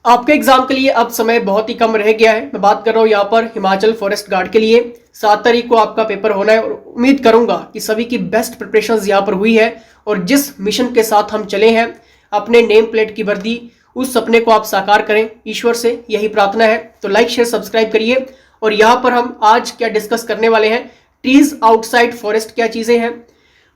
आपके एग्जाम के लिए अब समय बहुत ही कम रह गया है। मैं बात कर रहा हूँ यहाँ पर हिमाचल फॉरेस्ट गार्ड के लिए 7 तारीख को आपका पेपर होना है और उम्मीद करूंगा कि सभी की बेस्ट प्रिपरेशंस यहाँ पर हुई है और जिस मिशन के साथ हम चले हैं अपने नेम प्लेट की वर्दी, उस सपने को आप साकार करें। ईश्वर से यही प्रार्थना है। तो लाइक शेयर सब्सक्राइब करिए। और यहाँ पर हम आज क्या डिस्कस करने वाले हैं, ट्रीज आउटसाइड फॉरेस्ट क्या चीज़ें हैं,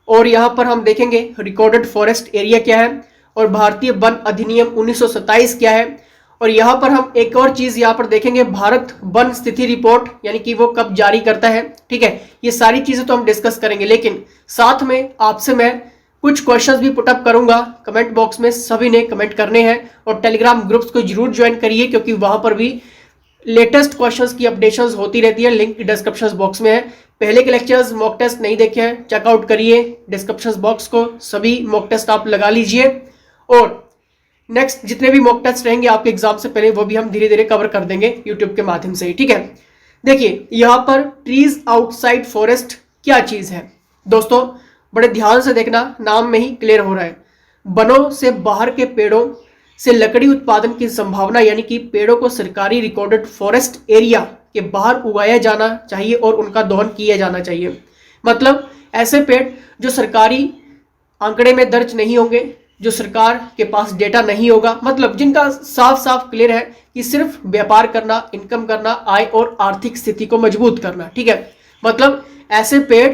और यहाँ पर हम देखेंगे रिकॉर्डेड फॉरेस्ट एरिया क्या है और भारतीय वन अधिनियम 1927 क्या है। और यहाँ पर हम एक और चीज यहाँ पर देखेंगे, भारत वन स्थिति रिपोर्ट यानी कि वो कब जारी करता है। ठीक है, ये सारी चीजें तो हम डिस्कस करेंगे, लेकिन साथ में आपसे मैं कुछ क्वेश्चंस भी पुटअप करूंगा। कमेंट बॉक्स में सभी ने कमेंट करने हैं और टेलीग्राम ग्रुप्स को जरूर ज्वाइन करिए क्योंकि वहां पर भी लेटेस्ट क्वेश्चंस की अपडेशंस होती रहती है। लिंक डिस्क्रिप्शन बॉक्स में है। पहले के लेक्चर्स मॉक टेस्ट नहीं देखे हैं, चेकआउट करिए डिस्क्रिप्शन बॉक्स को, सभी मॉक टेस्ट आप लगा लीजिए। और नेक्स्ट जितने भी मॉक टेस्ट रहेंगे आपके एग्जाम से पहले वो भी हम धीरे धीरे कवर कर देंगे यूट्यूब के माध्यम से ही। ठीक है, देखिए यहाँ पर ट्रीज आउटसाइड फॉरेस्ट क्या चीज है दोस्तों, बड़े ध्यान से देखना, नाम में ही क्लियर हो रहा है। वनों से बाहर के पेड़ों से लकड़ी उत्पादन की संभावना, यानी कि पेड़ों को सरकारी रिकॉर्डेड फॉरेस्ट एरिया के बाहर उगाया जाना चाहिए और उनका दोहन किया जाना चाहिए। मतलब ऐसे पेड़ जो सरकारी आंकड़े में दर्ज नहीं होंगे, जो सरकार के पास डेटा नहीं होगा, मतलब जिनका साफ साफ क्लियर है कि सिर्फ व्यापार करना, इनकम करना, आय और आर्थिक स्थिति को मजबूत करना। ठीक है, मतलब ऐसे पेड़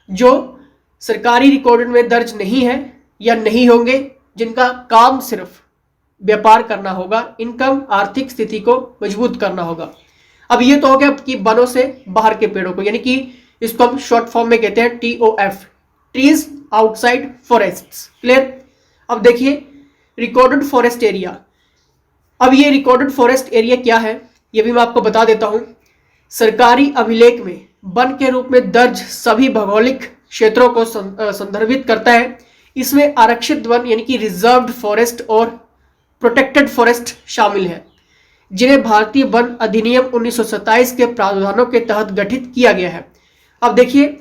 जो सरकारी रिकॉर्ड में दर्ज नहीं है या नहीं होंगे, जिनका काम सिर्फ व्यापार करना होगा, इनकम आर्थिक स्थिति को मजबूत करना होगा। अब ये तो हो गया कि वनों से बाहर के पेड़ों को, यानी कि इसको हम शॉर्ट फॉर्म में कहते हैं TOF, trees outside forests. Clear. अब देखिए रिकॉर्डेड फॉरेस्ट एरिया। अब ये रिकॉर्डेड फॉरेस्ट एरिया क्या है ये भी मैं आपको बता देता हूं। सरकारी अभिलेख में वन के रूप में दर्ज सभी भौगोलिक क्षेत्रों को संदर्भित करता है। इसमें आरक्षित वन यानी कि रिजर्व्ड फॉरेस्ट और प्रोटेक्टेड फॉरेस्ट शामिल है, जिन्हें भारतीय वन अधिनियम 1927 के प्रावधानों के तहत गठित किया गया है। अब देखिए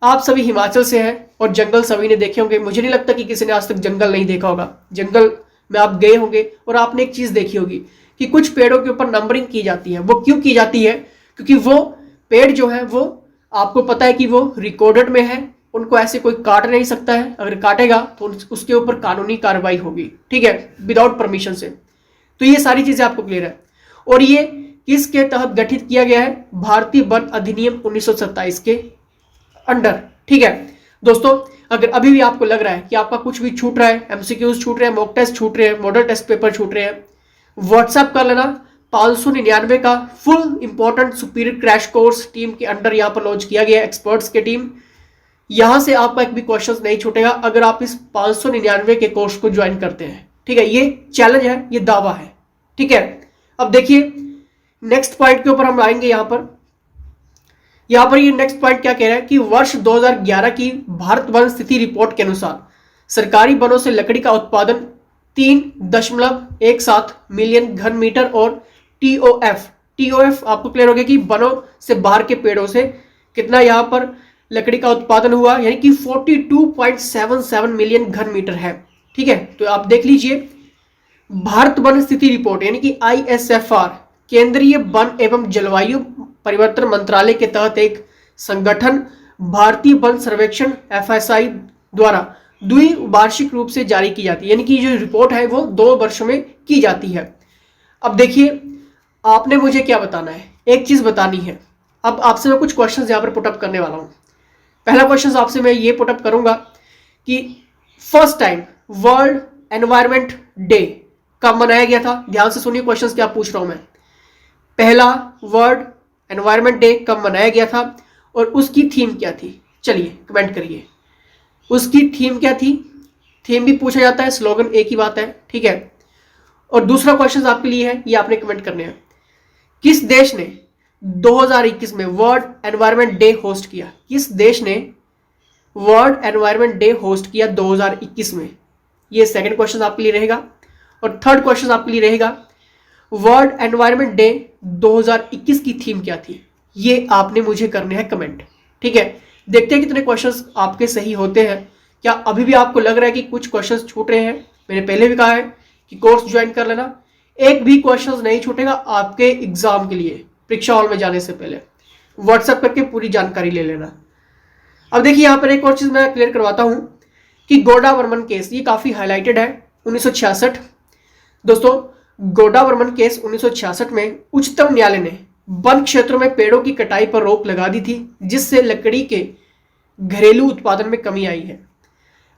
आप सभी हिमाचल से हैं और जंगल सभी ने देखे होंगे। मुझे नहीं लगता कि किसी ने आज तक जंगल नहीं देखा होगा। जंगल में आप गए होंगे और आपने एक चीज देखी होगी कि कुछ पेड़ों के ऊपर नंबरिंग की जाती है। वो क्यों की जाती है? क्योंकि वो पेड़ जो है वो आपको पता है कि वो रिकॉर्डेड में है, उनको ऐसे कोई काट नहीं सकता है। अगर काटेगा तो उसके ऊपर कानूनी कार्रवाई होगी। ठीक है, विदाउट परमिशन से। तो ये सारी चीजें आपको क्लियर है। और ये किसके तहत गठित किया गया है? भारतीय वन अधिनियम 1927 के अंडर। ठीक है दोस्तों, अगर अभी भी आपको लग रहा है कि आपका कुछ भी छूट रहा है, MCQs छूट रहे हैं, मॉक टेस्ट छूट रहे हैं, मॉडल टेस्ट पेपर छूट रहे हैं, व्हाट्सएप कर लेना। 599 का full important superior crash course team के अंडर यहाँ पर लॉन्च किया गया है, एक्सपर्ट्स के टीम। यहां से आपका एक भी क्वेश्चन नहीं छूटेगा अगर आप इस 599 के कोर्स को ज्वाइन करते हैं। ठीक है, ये चैलेंज है, ये दावा है। ठीक है, अब देखिए नेक्स्ट पॉइंट के ऊपर हम आएंगे। यहां पर ये नेक्स्ट पॉइंट क्या कह रहा है कि वर्ष 2011 की भारत वन स्थिति रिपोर्ट के अनुसार सरकारी वनों से लकड़ी का उत्पादन 3.17 मिलियन घन मीटर और TOF आपको क्लियर हो गया कि वनों से बाहर के पेड़ों से कितना यहां पर लकड़ी का उत्पादन हुआ, यानी कि 42.77 मिलियन घन मीटर है। ठीक है, तो आप देख लीजिए भारत वन स्थिति रिपोर्ट यानी कि ISFR केंद्रीय वन एवं जलवायु परिवर्तन मंत्रालय के तहत एक संगठन भारतीय वन सर्वेक्षण FSI द्वारा द्विवार्षिक रूप से जारी की जाती है, यानी कि जो रिपोर्ट है वो 2 वर्षों में की जाती है। अब देखिए आपने मुझे क्या बताना है, एक चीज बतानी है। अब आपसे मैं कुछ क्वेश्चंस यहाँ पर पुटअप करने वाला हूँ। पहला क्वेश्चन आपसे मैं ये पुटअप करूंगा कि first time world environment day कब मनाया गया था? ध्यान से सुनिए क्वेश्चंस क्या पूछ रहा हूं मैं। पहला वर्ल्ड एनवायरमेंट डे कब मनाया गया था और उसकी थीम क्या थी? चलिए कमेंट करिए, उसकी थीम क्या थी? थीम भी पूछा जाता है, स्लोगन एक ही बात है। ठीक है, और दूसरा क्वेश्चन आपके लिए है, ये आपने कमेंट करने हैं। किस देश ने 2021 में वर्ल्ड एनवायरमेंट डे होस्ट किया? किस देश ने वर्ल्ड एनवायरमेंट डे होस्ट किया 2021 में? ये सेकंड क्वेश्चन आपके लिए रहेगा। और थर्ड क्वेश्चन आपके लिए रहेगा वर्ल्ड एनवायरमेंट डे 2021 की थीम क्या थी? ये आपने मुझे करने हैं कमेंट। ठीक है, देखते हैं कितने क्वेश्चंस आपके सही होते हैं। क्या अभी भी आपको लग रहा है कि कुछ क्वेश्चंस छूट रहे हैं? मैंने पहले भी कहा है कि कोर्स ज्वाइन कर लेना। एक भी क्वेश्चन नहीं छूटेगा आपके एग्जाम के लिए। परीक्षा हॉल में जाने से पहले व्हाट्सएप करके पूरी जानकारी ले लेना। अब देखिए यहाँ पर एक और चीज मैं क्लियर करवाता हूं कि गोंडा वर्मन केस ये काफी हाईलाइटेड है। 1966 दोस्तों, गोंडा वर्मन केस 1966 में उच्चतम न्यायालय ने वन क्षेत्रों में पेड़ों की कटाई पर रोक लगा दी थी, जिससे लकड़ी के घरेलू उत्पादन में कमी आई है।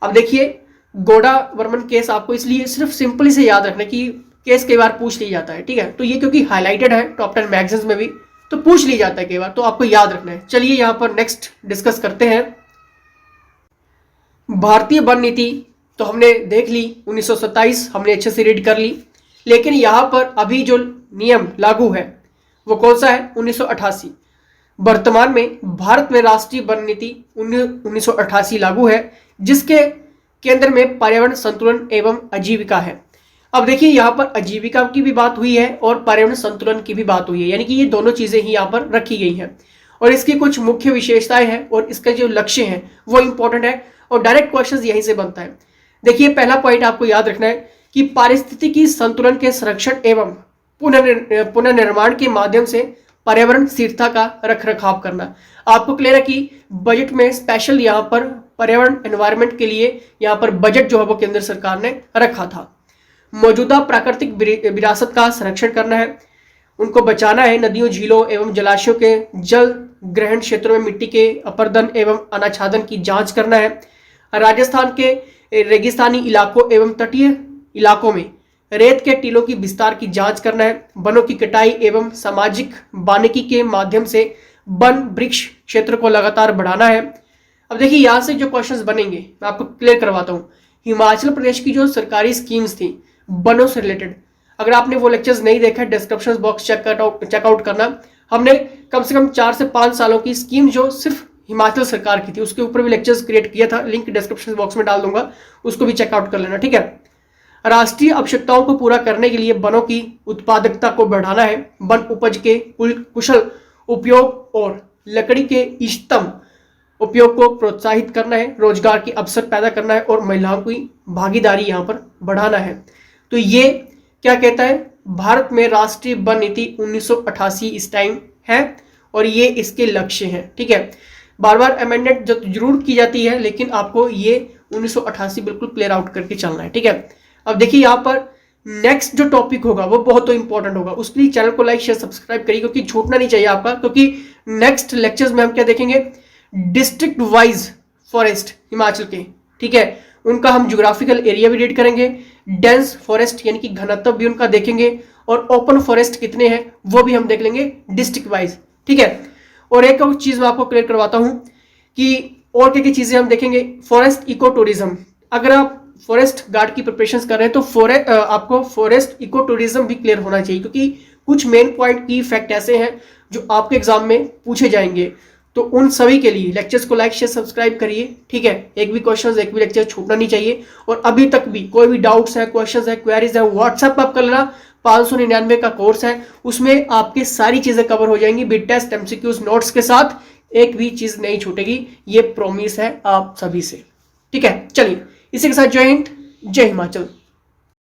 अब देखिए गोंडा वर्मन केस आपको इसलिए सिर्फ सिंपली से याद रखना कि केस कई बार पूछ लिया जाता है, ठीक है। तो ये क्योंकि हाईलाइटेड है टॉप 10 मैगजीन्स में भी, तो पूछ ली जाता है कई बार, तो आपको याद रखना है। चलिए यहां पर नेक्स्ट डिस्कस करते हैं भारतीय वन नीति। तो हमने देख ली 1927, हमने अच्छे से रीड कर ली, लेकिन यहां पर अभी जो नियम लागू है वो कौन सा है? 1988। वर्तमान में भारत में राष्ट्रीय वन नीति 1988 लागू है, जिसके केंद्र में पर्यावरण संतुलन एवं आजीविका है। अब देखिए यहाँ पर आजीविका की भी बात हुई है और पर्यावरण संतुलन की भी बात हुई है, यानी कि ये दोनों चीजें ही यहाँ पर रखी गई हैं और इसकी कुछ मुख्य विशेषताएं हैं और इसका जो लक्ष्य है वो इंपॉर्टेंट है और डायरेक्ट क्वेश्चन यहीं से बनता है। देखिए पहला पॉइंट आपको याद रखना है कि पारिस्थितिकी संतुलन के संरक्षण एवं पुनर्निर्माण के माध्यम से पर्यावरण स्थिरता का रखरखाव करना। आपको क्लियर है कि बजट में स्पेशल यहाँ पर पर्यावरण एनवायरनमेंट के लिए यहाँ पर बजट जो है वो केंद्र सरकार ने रखा था। मौजूदा प्राकृतिक विरासत का संरक्षण करना है, उनको बचाना है। नदियों, झीलों एवं जलाशयों के जल ग्रहण क्षेत्रों में मिट्टी के अपरदन एवं अनाच्छादन की जांच करना है। राजस्थान के रेगिस्तानी इलाकों एवं तटीय इलाकों में रेत के टीलों की विस्तार की जांच करना है। वनों की कटाई एवं सामाजिक वानिकी के माध्यम से वन वृक्ष क्षेत्र को लगातार बढ़ाना है। अब देखिए यहाँ से जो क्वेश्चंस बनेंगे मैं आपको क्लियर करवाता हूँ। हिमाचल प्रदेश की जो सरकारी स्कीम्स थी वनों से रिलेटेड, अगर आपने वो लेक्चर्स नहीं देखा है डिस्क्रिप्शन बॉक्स चेकआउट करना। हमने कम से कम 4 से 5 सालों की स्कीम जो सिर्फ हिमाचल सरकार की थी उसके ऊपर भी लेक्चर्स क्रिएट किया था, लिंक डिस्क्रिप्शन बॉक्स में डाल दूंगा, उसको भी चेकआउट कर लेना, ठीक है। राष्ट्रीय आवश्यकताओं को पूरा करने के लिए वनों की उत्पादकता को बढ़ाना है। वन उपज के कुशल उपयोग और लकड़ी के इष्टतम उपयोग को प्रोत्साहित करना है। रोजगार के अवसर पैदा करना है और महिलाओं की भागीदारी यहाँ पर बढ़ाना है। तो ये क्या कहता है? भारत में राष्ट्रीय वन नीति 1988 इस टाइम है और ये इसके लक्ष्य हैं, ठीक है। बार बार अमेंडमेंट जरूर की जाती है, लेकिन आपको ये 1988 बिल्कुल क्लियर आउट करके चलना है, ठीक है। अब देखिए यहाँ पर नेक्स्ट जो टॉपिक होगा वो बहुत तो इंपॉर्टेंट होगा, उसके लिए चैनल को लाइक शेयर सब्सक्राइब करिए क्योंकि छूटना नहीं चाहिए आपका। क्योंकि नेक्स्ट लेक्चर्स में हम क्या देखेंगे? डिस्ट्रिक्ट वाइज फॉरेस्ट हिमाचल के, ठीक है, उनका हम ज्योग्राफिकल एरिया भी रीड करेंगे। डेंस फॉरेस्ट यानी कि घनत्व भी उनका देखेंगे और ओपन फॉरेस्ट कितने हैं वो भी हम देख लेंगे डिस्ट्रिक्ट वाइज, ठीक है। और एक और चीज मैं आपको क्लियर करवाता हूं कि और क्या क्या चीजें हम देखेंगे। फॉरेस्ट इको टूरिज्म, अगर आप फॉरेस्ट गार्ड की प्रिपरेशन कर रहे हैं तो आपको फॉरेस्ट इको टूरिज्म भी क्लियर होना चाहिए, क्योंकि कुछ मेन पॉइंट की फैक्ट ऐसे हैं जो आपके एग्जाम में पूछे जाएंगे। तो उन सभी के लिए लेक्चर्स को लाइक शेयर सब्सक्राइब करिए, ठीक है। एक भी क्वेश्चन एक भी लेक्चर छूटना नहीं चाहिए। और अभी तक भी कोई भी डाउट्स है, क्वेश्चंस है, क्वेरीज है, व्हाट्सएप आप कर लेना। 599 का कोर्स है, उसमें आपकी सारी चीजें कवर हो जाएंगी बिट टेस्ट, एमसीक्यूज, नोट्स के साथ। एक भी चीज नहीं छूटेगी, ये प्रॉमिस है आप सभी से, ठीक है। चलिए इसी के साथ जय हिंद, जय हिमाचल।